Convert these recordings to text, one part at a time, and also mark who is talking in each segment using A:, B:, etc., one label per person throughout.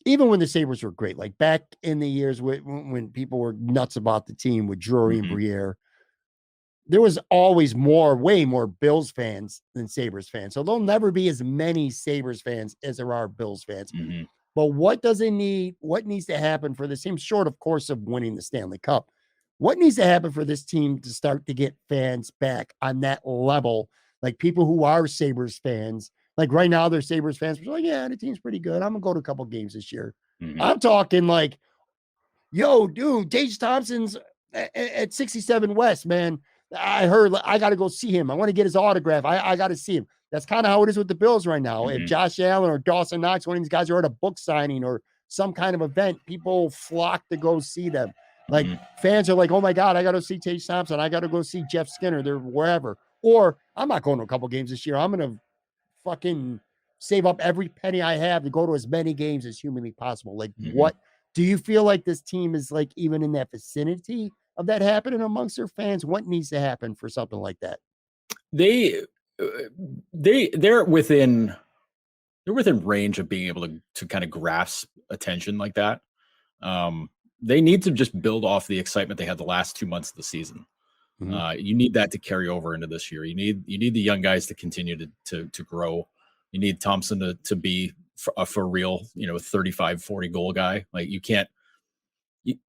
A: even when the Sabres were great, like back in the years when people were nuts about the team with Drury and Briere, there was always way more Bills fans than Sabres fans. So there'll never be as many Sabres fans as there are Bills fans. But what needs to happen for this team, short, of course, of winning the Stanley Cup? What needs to happen for this team to start to get fans back on that level? Like people who are Sabres fans, like right now they're Sabres fans. Like, yeah, the team's pretty good. I'm going to go to a couple games this year. I'm talking like, yo, dude, Tage Thompson's at 67 West, man. I heard I got to go see him. I want to get his autograph. I got to see him. That's kind of how it is with the Bills right now. If Josh Allen or Dawson Knox, one of these guys are at a book signing or some kind of event, people flock to go see them. Like fans are like, oh my God, I got to see Tage Thompson. I got to go see Jeff Skinner. They're wherever. Or I'm not going to a couple games this year. I'm going to fucking save up every penny I have to go to as many games as humanly possible. Like what do you feel like this team is like even in that vicinity of that happening amongst their fans? What needs to happen for something like that?
B: They're within range of being able to kind of grasp attention like that. They need to just build off the excitement they had the last 2 months of the season. You need that to carry over into this year. You need the young guys to continue to grow. You need Thompson to be for real, 35, 40 goal guy. Like you can't,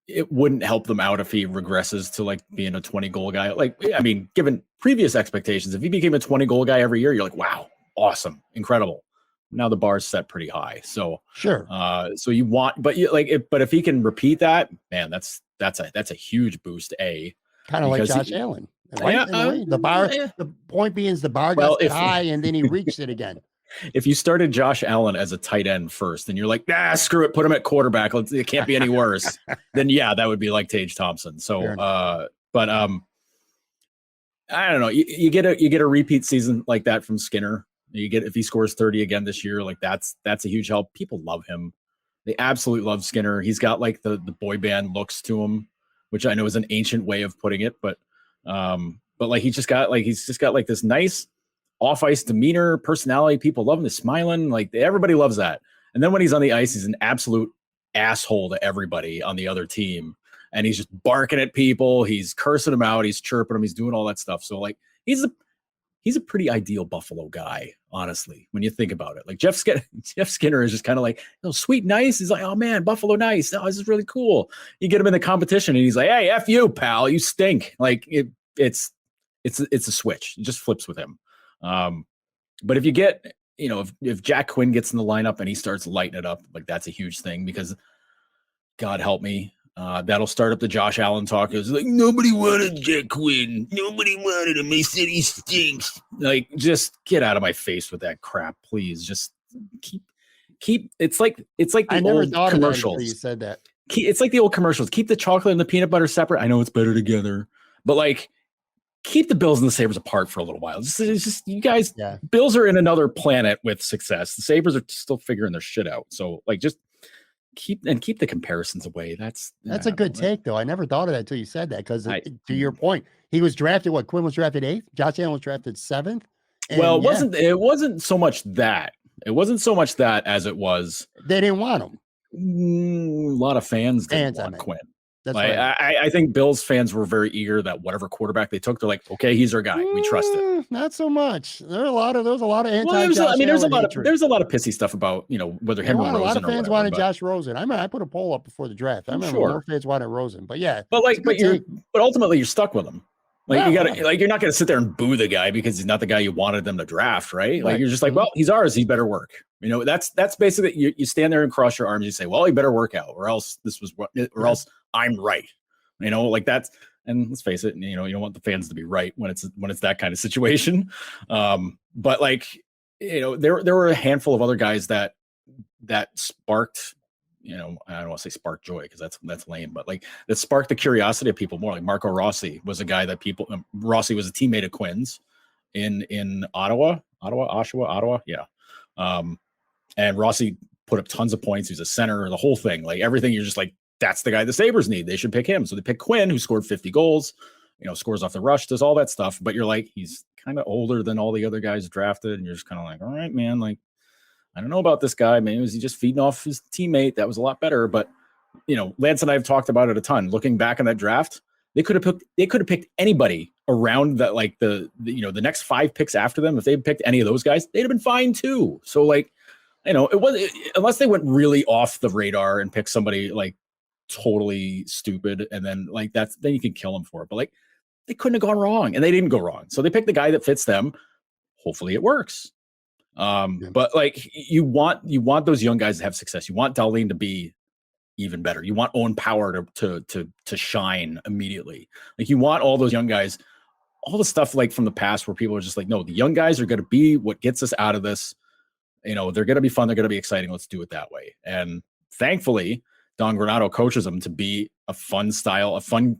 B: it wouldn't help them out if he regresses to like being a 20 goal guy. Like, I mean, given previous expectations, if he became a 20 goal guy every year, you're like, wow, awesome, incredible. Now the bar's set pretty high. So
A: sure.
B: So you want, but if he can repeat that, man, that's a huge boost.
A: Kind of like Josh Allen, right? The point being is the bar got high and then he reached it again.
B: If you started Josh Allen as a tight end first and you're like, screw it, put him at quarterback, it can't be any worse, then yeah, that would be like Tage Thompson. So, but I don't know. You get a repeat season like that from Skinner. If he scores 30 again this year, like that's a huge help. People love him. They absolutely love Skinner. He's got like the boy band looks to him, which I know is an ancient way of putting it, but like he's just got like this nice off ice demeanor, personality. People love him. He's smiling. Like everybody loves that. And then when he's on the ice, he's an absolute asshole to everybody on the other team. And he's just barking at people. He's cursing them out. He's chirping them. He's doing all that stuff. So like, he's a pretty ideal Buffalo guy, honestly, when you think about it. Like Jeff Skinner is just kind of like, sweet, nice. He's like, oh man, Buffalo nice. Oh, this is really cool. You get him in the competition and he's like, hey, F you, pal. You stink. Like it's a switch. It just flips with him. But if you get, if Jack Quinn gets in the lineup and he starts lighting it up, like that's a huge thing because God help me. That'll start up the Josh Allen talk. It's like, nobody wanted Jack Quinn. Nobody wanted him. They said he stinks. Like, just get out of my face with that crap, please. Just keep. It's like the
A: I never
B: old
A: thought
B: commercials.
A: Of that you said that.
B: It's like the old commercials. Keep the chocolate and the peanut butter separate. I know it's better together, but like, keep the Bills and the Sabres apart for a little while. It's just you guys.
A: Yeah.
B: Bills are in another planet with success. The Sabres are still figuring their shit out. So like, just keep the comparisons away. That's
A: a good take though. I never thought of that until you said that. Because to your point, he was drafted. Quinn was drafted 8th. Josh Allen was drafted 7th.
B: Well, it wasn't so much that. It wasn't so much that as it was
A: they didn't want him.
B: A lot of fans didn't want Quinn.
A: That's
B: like,
A: right.
B: I think Bills fans were very eager that whatever quarterback they took, they're like, okay, he's our guy. We trust it.
A: Not so much. There was a lot of anti.
B: Well, there's a lot of pissy stuff about whether him or Rosen.
A: A lot of fans wanted Josh Rosen. I remember I put a poll up before the draft. I remember more fans wanted Rosen, but yeah.
B: But ultimately you're stuck with him. Like you're not going to sit there and boo the guy because he's not the guy you wanted them to draft, right? Like you're just like, well, he's ours. He better work. That's basically you stand there and cross your arms. You say, well, he better work out, or else else I'm right. Like that's, and let's face it, you don't want the fans to be right when it's that kind of situation. But like, there were a handful of other guys that sparked, I don't want to say spark joy because that's lame, but like that sparked the curiosity of people more. Like Marco Rossi was a guy that Rossi was a teammate of Quinn's in Ottawa. Yeah. And Rossi put up tons of points. He's a center, the whole thing, like everything. You're just like, that's the guy the Sabres need. They should pick him. So they pick Quinn, who scored 50 goals, scores off the rush, does all that stuff. But you're like, he's kind of older than all the other guys drafted. And you're just kind of like, all right, man, like, I don't know about this guy. Maybe was he just feeding off his teammate? That was a lot better. But, Lance and I have talked about it a ton. Looking back on that draft, they could have picked anybody around that, like the next 5 picks after them. If they had picked any of those guys, they'd have been fine too. So it was, unless they went really off the radar and picked somebody like totally stupid, and then then you can kill them for it. But they couldn't have gone wrong, and they didn't go wrong. So they picked the guy that fits them. Hopefully it works. But you want those young guys to have success. You want Darlene to be even better. You want Owen Power to shine immediately. You want all those young guys, all the stuff from the past where people are just no, the young guys are going to be what gets us out of this. They're going to be fun. They're going to be exciting. Let's do it that way. And thankfully, Don Granato coaches them to be a fun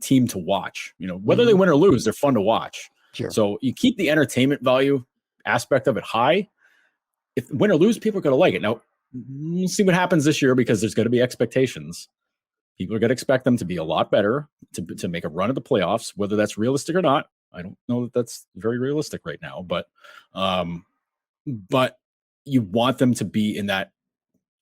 B: team to watch. Whether they win or lose, they're fun to watch.
A: Sure.
B: So you keep the entertainment value aspect of it high. If win or lose, people are going to like it. Now, we'll see what happens this year, because there's going to be expectations. People are going to expect them to be a lot better, to make a run at the playoffs. Whether that's realistic or not, I don't know that that's very realistic right now. But you want them to be in that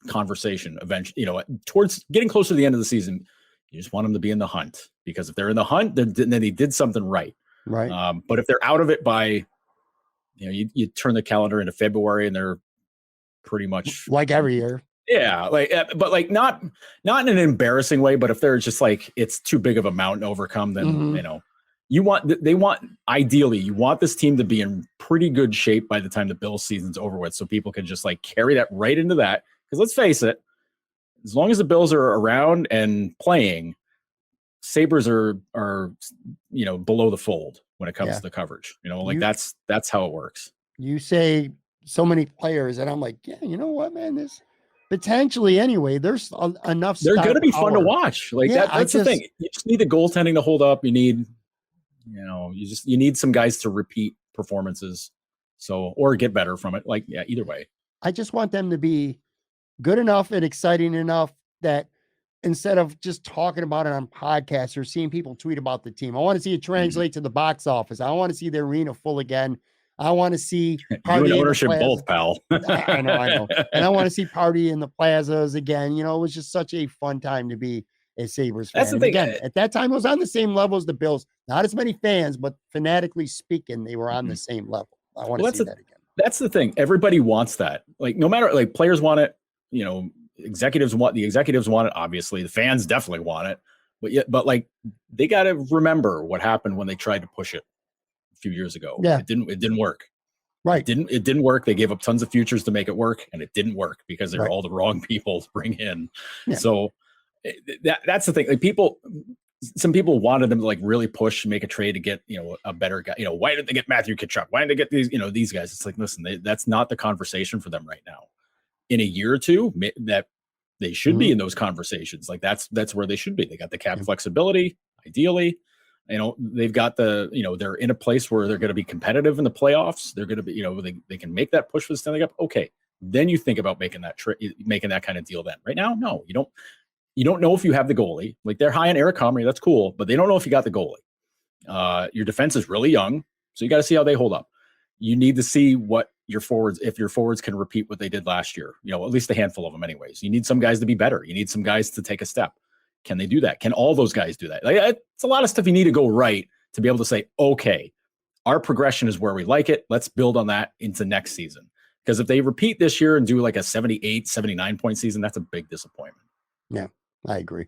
B: conversation eventually. Towards getting closer to the end of the season, you just want them to be in the hunt, because if they're in the hunt, then they did something right.
A: Right.
B: But if they're out of it by, you turn the calendar into February and they're pretty much
A: like every year.
B: Yeah. But not in an embarrassing way, but if they're just it's too big of a mountain to overcome, then, ideally you want this team to be in pretty good shape by the time the Bills season's over with. So people can just carry that right into that. Because let's face it, as long as the Bills are around and playing, Sabres are below the fold when it comes to the coverage. That's how it works. You
A: say so many players, and I'm yeah, you know what, man? This potentially anyway. There's enough.
B: They're going to be fun to watch. That's the thing. You just need the goaltending to hold up. You need, you need some guys to repeat performances, or get better from it. Either way.
A: I just want them to be good enough and exciting enough that instead of just talking about it on podcasts or seeing people tweet about the team, I want to see it translate to the box office. I want to see the arena full again. I want to see
B: Party in ownership both, pal.
A: I know. And I want to see Party in the plazas again. It was just such a fun time to be a Sabres fan.
B: That's the thing.
A: Again, at that time, it was on the same level as the Bills. Not as many fans, but fanatically speaking, they were on the same level. I want to see that again. That's
B: the thing. Everybody wants that. No matter, players want it. Executives want it. Obviously, the fans definitely want it. But they got to remember what happened when they tried to push it a few years ago.
A: Yeah,
B: it didn't work.
A: Right.
B: It didn't work. They gave up tons of futures to make it work, and it didn't work because they were all the wrong people to bring in. Yeah. So that's the thing. Some people wanted them to really push, make a trade to get a better guy. Why did they get Matthew Tkachuk? Why did they get these guys? It's listen, that's not the conversation for them right now. In a year or two, that they should be in those conversations. That's where they should be. They got the cap flexibility, ideally. They've got they're in a place where they're going to be competitive in the playoffs. They're going to be, they can make that push for the Stanley Cup. Okay, then you think about making that kind of deal. Then right now, no, you don't. You don't know if you have the goalie. They're high on Eric Comrie, that's cool, but they don't know if you got the goalie. Your defense is really young, so you got to see how they hold up. You need to see what if your forwards can repeat what they did last year, at least a handful of them anyways. You need some guys to be better. You need some guys to take a step. Can they do that? Can all those guys do that? It's a lot of stuff you need to go right to be able to say, okay, our progression is where we like it. Let's build on that into next season. Because if they repeat this year and do a 78, 79 point season, that's a big disappointment.
A: Yeah, I agree.